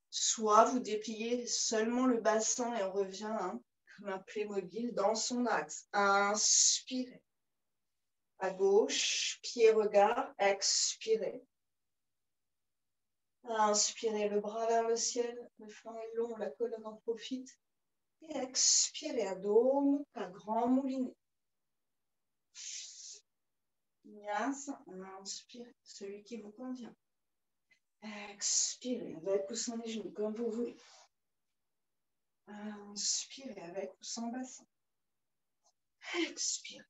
Speaker 1: soit vous dépliez seulement le bassin et on revient comme un Playmobil dans son axe. Inspirez. À gauche, pied, regard, expirez. Inspirez le bras vers le ciel, le flanc est long, la colonne en profite. Et expirez à dôme, à grand moulinet. Vinyasa, inspirez, celui qui vous convient. Expirez avec ou sans les genoux, comme vous voulez. Inspirez avec ou sans bassin. Expirez.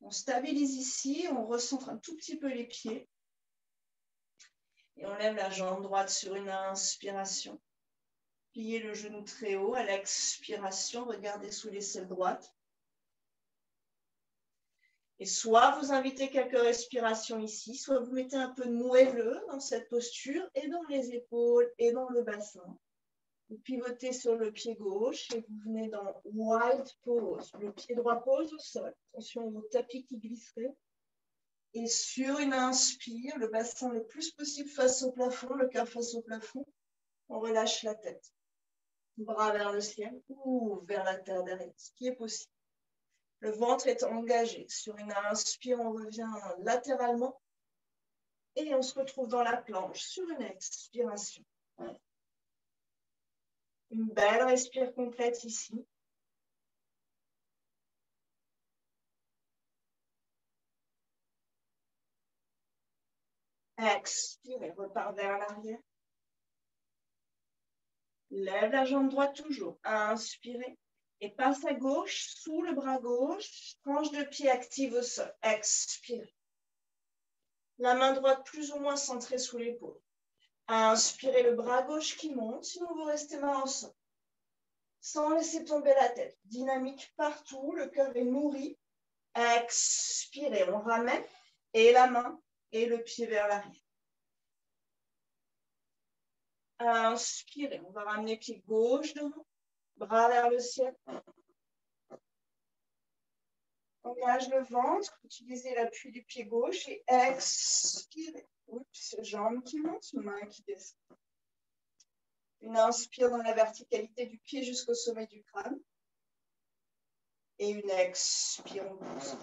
Speaker 1: On stabilise ici, on recentre un tout petit peu les pieds. Et on lève la jambe droite sur une inspiration. Pliez le genou très haut. À l'expiration, regardez sous l'aisselle droite. Et soit vous invitez quelques respirations ici, soit vous mettez un peu de moelleux dans cette posture, et dans les épaules, et dans le bassin. Vous pivotez sur le pied gauche et vous venez dans Wild Pose. Le pied droit pose au sol. Attention au tapis qui glisserait. Et sur une inspire, le bassin le plus possible face au plafond, le cœur face au plafond. On relâche la tête. Bras vers le ciel ou vers la terre derrière, ce qui est possible. Le ventre est engagé. Sur une inspire, on revient latéralement et on se retrouve dans la planche sur une expiration. Une belle respire complète ici. Expire et repart vers l'arrière. Lève la jambe droite toujours. Inspirez. Et passe à gauche, sous le bras gauche. Tranche de pied active au sol. Expirez. La main droite plus ou moins centrée sous l'épaule. Inspirez le bras gauche qui monte, sinon vous restez main au sol. Sans laisser tomber la tête. Dynamique partout, le cœur est nourri. Expirez, on ramène. Et la main et le pied vers l'arrière. Inspirez, on va ramener pied gauche devant. Bras vers le ciel. Engage le ventre, utilisez l'appui du pied gauche et expirez. Oups, jambe qui monte, main qui descend. Une inspire dans la verticalité du pied jusqu'au sommet du crâne. Et une expire, on pousse.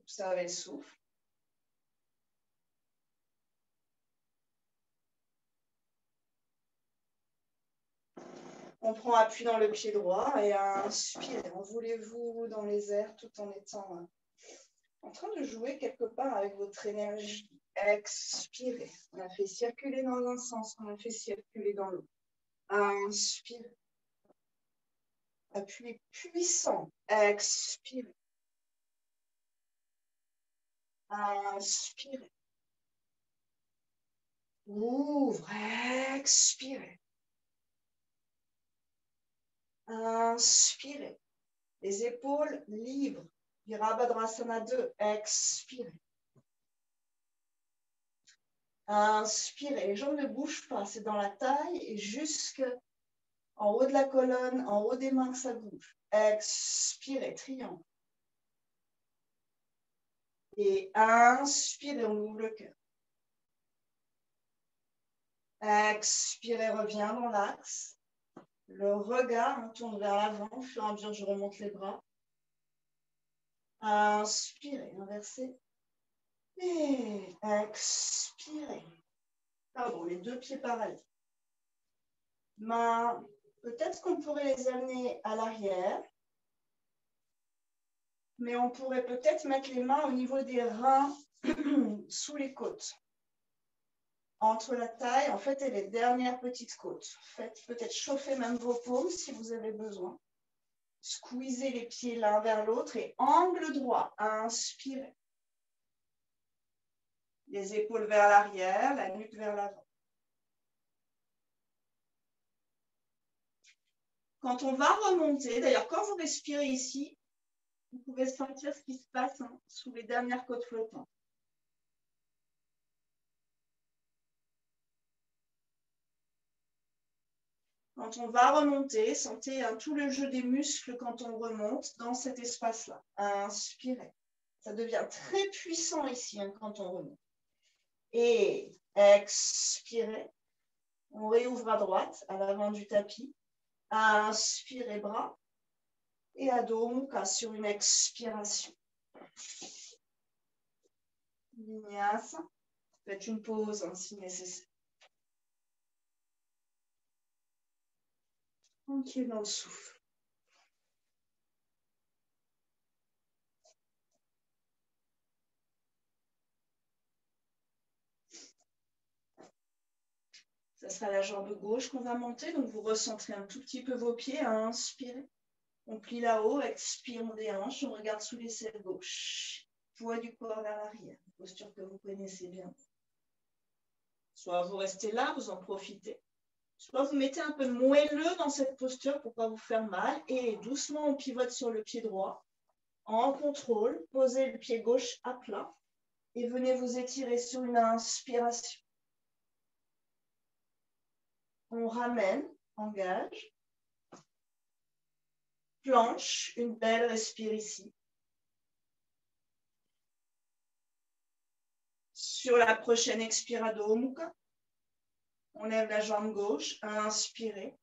Speaker 1: Observez le souffle. On prend appui dans le pied droit et inspirez. Envolez-vous dans les airs tout en étant en train de jouer quelque part avec votre énergie. Expirez. On a fait circuler dans un sens, on a fait circuler dans l'autre. Inspirez. Appui puissant. Expirez. Inspirez. Ouvre. Expirez. Inspirez. Les épaules libres. Virabhadrasana 2. Expirez. Inspirez. Les jambes ne bougent pas. C'est dans la taille et jusqu'en haut de la colonne, en haut des mains que ça bouge. Expirez. Triangle. Et inspirez. On ouvre le cœur. Expirez. Reviens dans l'axe. Le regard tourne vers l'avant au fur et à mesure que je remonte les bras. Inspirez, inversez. Et expirez. Pardon, les deux pieds parallèles. Mains, peut-être qu'on pourrait les amener à l'arrière. Mais on pourrait peut-être mettre les mains au niveau des reins sous les côtes. Entre la taille, en fait, et les dernières petites côtes. Faites peut-être chauffer même vos paumes si vous avez besoin. Squeezez les pieds l'un vers l'autre et angle droit. Inspirez. Les épaules vers l'arrière, la nuque vers l'avant. Quand on va remonter, d'ailleurs, quand vous respirez ici, vous pouvez sentir ce qui se passe sous les dernières côtes flottantes. Quand on va remonter, sentez tout le jeu des muscles quand on remonte dans cet espace-là. Inspirez. Ça devient très puissant ici quand on remonte. Et expirez. On réouvre à droite, à l'avant du tapis. Inspirez bras. Et Adho Mukha sur une expiration. Vinyasa. Faites une pause si nécessaire. Tranquille dans le souffle. Ça sera la jambe gauche qu'on va monter. Donc, vous recentrez un tout petit peu vos pieds. Inspirez. On plie là-haut. Expire, on déhanche. On regarde sous l'aisselle gauche. Poids du corps vers l'arrière. Posture que vous connaissez bien. Soit vous restez là, vous en profitez. Soit vous mettez un peu moelleux dans cette posture pour ne pas vous faire mal. Et doucement, on pivote sur le pied droit. En contrôle, posez le pied gauche à plat. Et venez vous étirer sur une inspiration. On ramène, engage. Planche, une belle respire ici. Sur la prochaine expire Adho Mukha. On lève la jambe gauche, inspirez.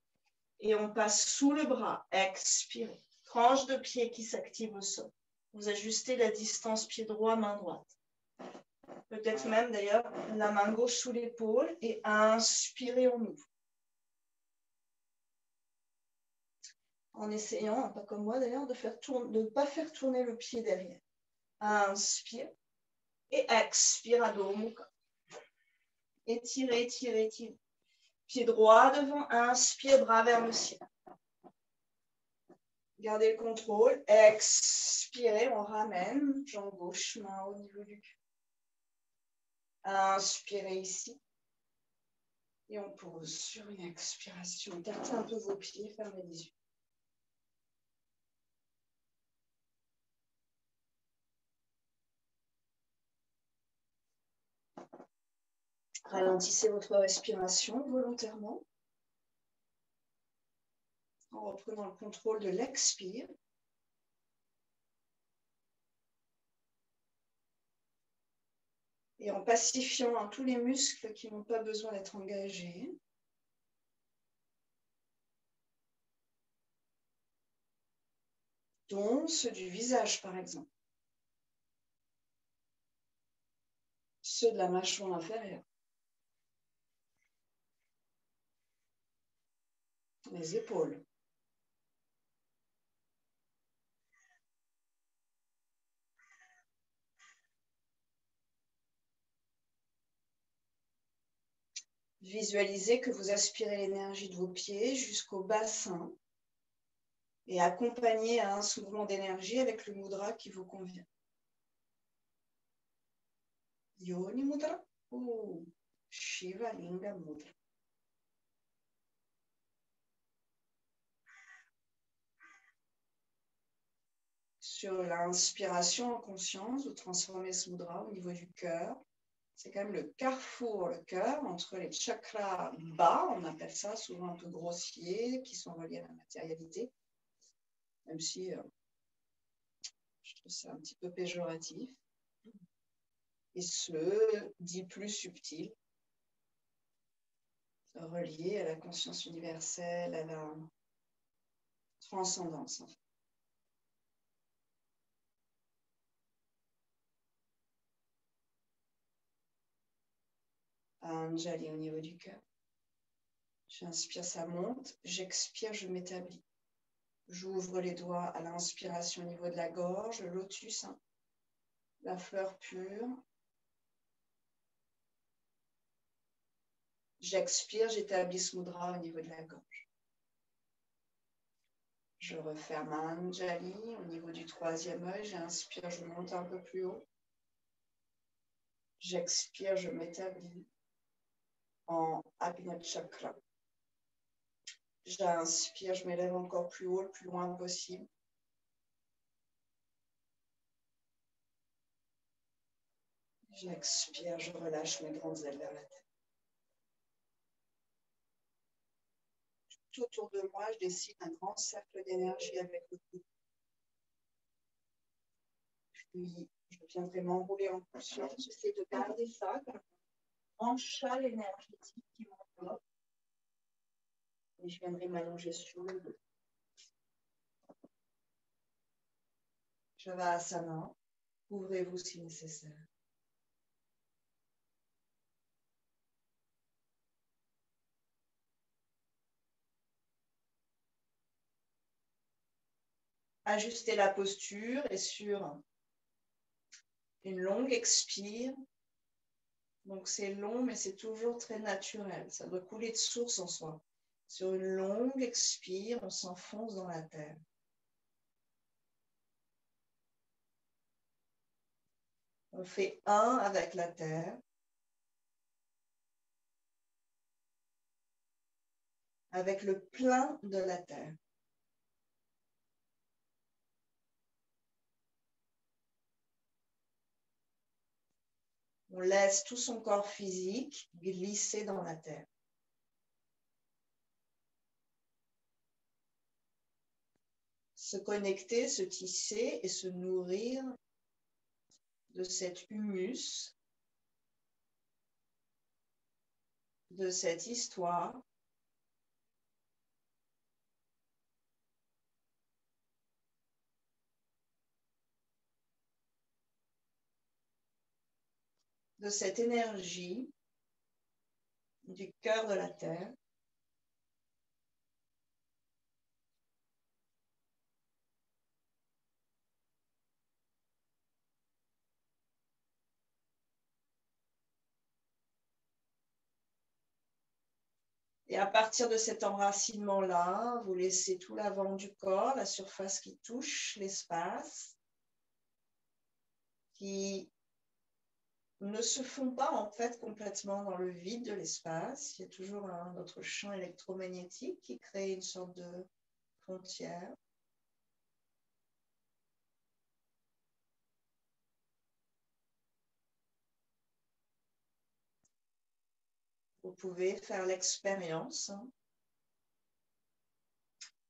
Speaker 1: Et on passe sous le bras, expirez. Tranche de pied qui s'active au sol. Vous ajustez la distance pied droit, main droite. Peut-être même d'ailleurs la main gauche sous l'épaule et inspirez, on ouvre. En essayant, pas comme moi d'ailleurs, de ne pas faire tourner le pied derrière. Inspire et expire Adho Mukha. Étirez, étirez, étirez. Pied droit devant, inspire, bras vers le ciel. Gardez le contrôle, expirez, on ramène, jambe gauche, main au niveau du cul. Inspirez ici. Et on pose sur une expiration. Écartez un peu vos pieds, fermez les yeux. Ralentissez votre respiration volontairement en reprenant le contrôle de l'expire. Et en pacifiant tous les muscles qui n'ont pas besoin d'être engagés. dont ceux du visage, par exemple. Ceux de la mâchoire inférieure. Les épaules. Visualisez que vous aspirez l'énergie de vos pieds jusqu'au bassin et accompagnez un soulèvement d'énergie avec le mudra qui vous convient. Yoni Mudra ou Shiva Linga Mudra. Sur l'inspiration en conscience, vous transformez ce mudra au niveau du cœur. C'est quand même le carrefour, le cœur, entre les chakras bas, on appelle ça souvent un peu grossier, qui sont reliés à la matérialité, même si je trouve ça un petit peu péjoratif. Et ceux dits plus subtils, reliés à la conscience universelle, à la transcendance, en fait. Anjali au niveau du cœur. J'inspire, ça monte. J'expire, je m'établis. J'ouvre les doigts à l'inspiration au niveau de la gorge, le lotus, hein, la fleur pure. J'expire, j'établis ce mudra au niveau de la gorge. Je referme Anjali au niveau du troisième œil. J'inspire, je monte un peu plus haut. J'expire, je m'établis en Agnya Chakra. J'inspire, je m'élève encore plus haut, le plus loin possible. J'expire, je relâche mes grandes ailes vers la tête. Tout autour de moi, je dessine un grand cercle d'énergie avec le coude. Puis, je viendrai m'enrouler en conscience. J'essaie de garder ça comme un grand châle énergétique qui m'enveloppe. Et je viendrai m'allonger sur le dos. Shavasana. Ouvrez-vous si nécessaire. Ajustez la posture et sur une longue expire. Donc c'est long, mais c'est toujours très naturel. Ça doit couler de source en soi. Sur une longue expire, on s'enfonce dans la terre. On fait un avec la terre, avec le plein de la terre. On laisse tout son corps physique glisser dans la terre. Se connecter, se tisser et se nourrir de cet humus, de cette histoire, de cette énergie du cœur de la terre. Et à partir de cet enracinement-là, vous laissez tout l'avant du corps, la surface qui touche l'espace, qui ne se fond pas en fait complètement dans le vide de l'espace. Il y a toujours notre champ électromagnétique qui crée une sorte de frontière. Vous pouvez faire l'expérience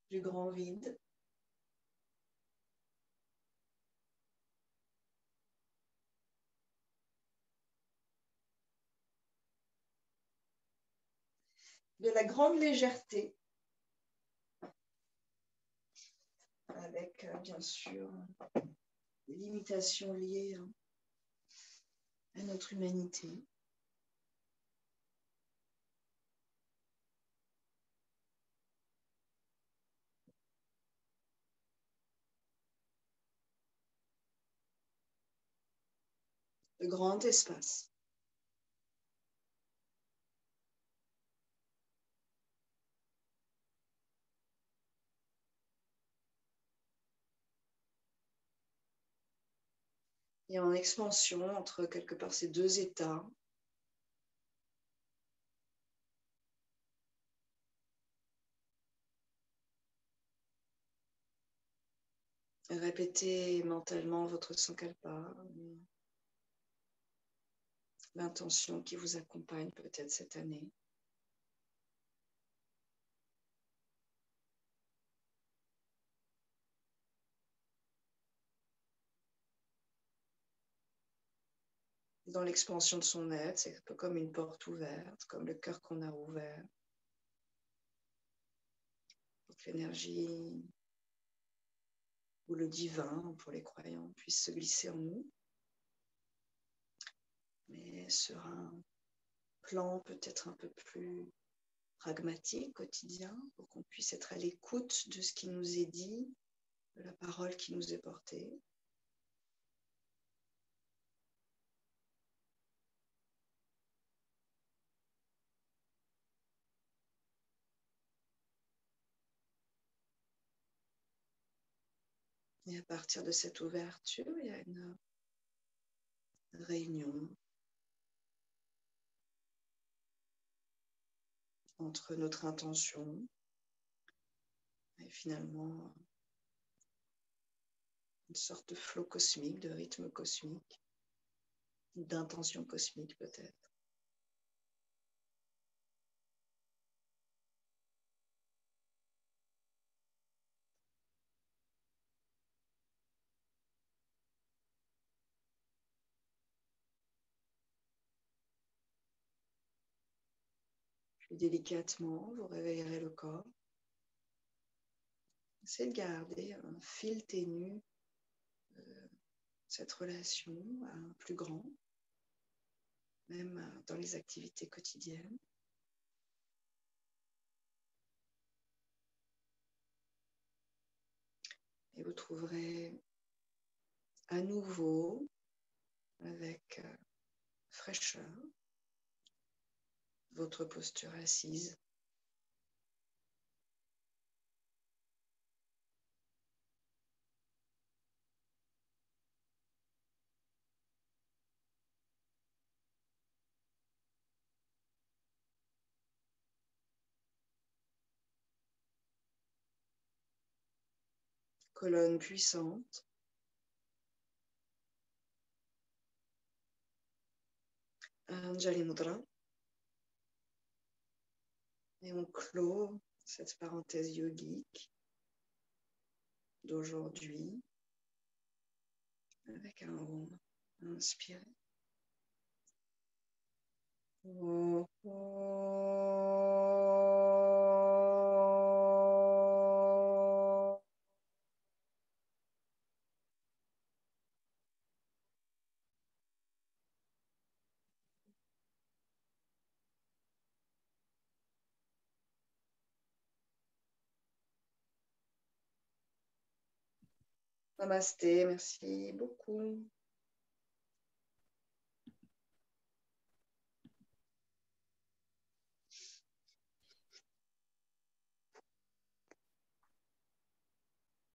Speaker 1: du grand vide. De la grande légèreté avec bien sûr des limitations liées à notre humanité. Le grand espace. Et en expansion entre quelque part ces deux états. Répétez mentalement votre sankalpa, l'intention qui vous accompagne peut-être cette année. Dans l'expansion de son être, c'est un peu comme une porte ouverte, comme le cœur qu'on a ouvert. Pour que l'énergie ou le divin, pour les croyants, puisse se glisser en nous. Mais sur un plan peut-être un peu plus pragmatique, quotidien, pour qu'on puisse être à l'écoute de ce qui nous est dit, de la parole qui nous est portée. Et à partir de cette ouverture, il y a une réunion entre notre intention et finalement une sorte de flot cosmique, de rythme cosmique, d'intention cosmique peut-être. Puis délicatement, vous réveillerez le corps. Essayez de garder un fil ténu cette relation à un plus grand, même dans les activités quotidiennes. Et vous trouverez à nouveau, avec fraîcheur, votre posture assise. Colonne puissante. Anjali Mudra. Et on clôt cette parenthèse yogique d'aujourd'hui avec un Om. Inspirez. Namasté, merci beaucoup.